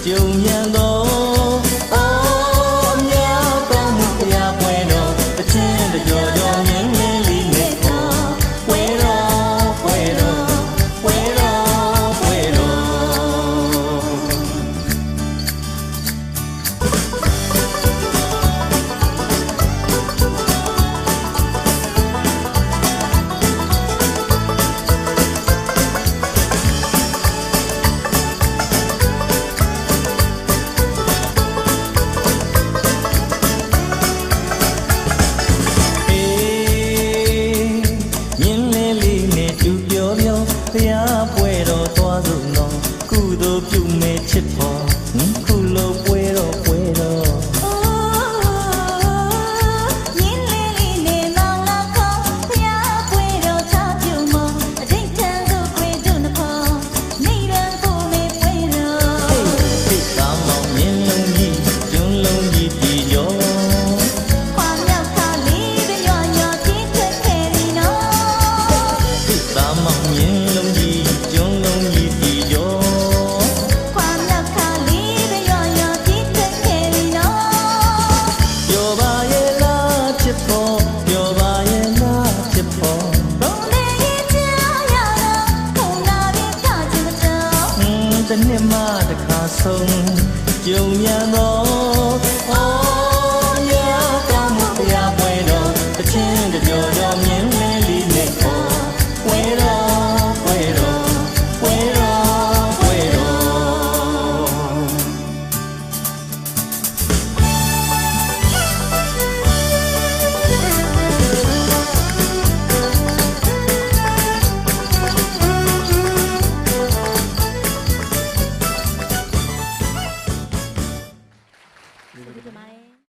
ကြုံမြန်သောအိုးမြောက်ကောင်းမှုဘုရားပွဲတော်တခြင်းတကြောကြောမြင်းလေးလေးနဲ့တော်ပွဲတော်ပွဲတော်ပွဲတော်ပွဲတော်ဘုရားပွဲတော်သွားစုံတော်ကုသိုလ်ပြုမဲ့ချစ်ဖို့ခုလိုပွဲတော်ပွဲတော်မြင်းလေးလေးနဲ့မောင်လာခေါ်ဘုရားပွဲတော်ချပြုမအတိတ်တန်ဆိုခွေတို့နှဖော်နေရန်ကိုမေပွဲတော်ဟေးသာမောင်မြင်းလုံးကြီးကျွန်းလုံးကြီးပြည်ကျော်ခွာမြောက်ခါလေးပဲညော်ညော်ပြင်းထွက်ခဲ့ပြီနော်ဟေးသာမောင်မြင်းလုံးကြီးကျွန်းလုံးကြီးပြည်ကျော်ခွာမြောက်ခါလေးပဲညော်ညော်ပြင်းထွက်ခဲ့ပြီနော်ပြောပါရဲ့လားချစ်ဖို့ပြောပါရဲ့လားချစ်ဖို့ဘုံလေးရဲ့ကြားရတော့ဘုံနာပြီးကြချင်မတော့တစ်နှစ်မှတစ်ခါဆုံးကြုံမြန်သော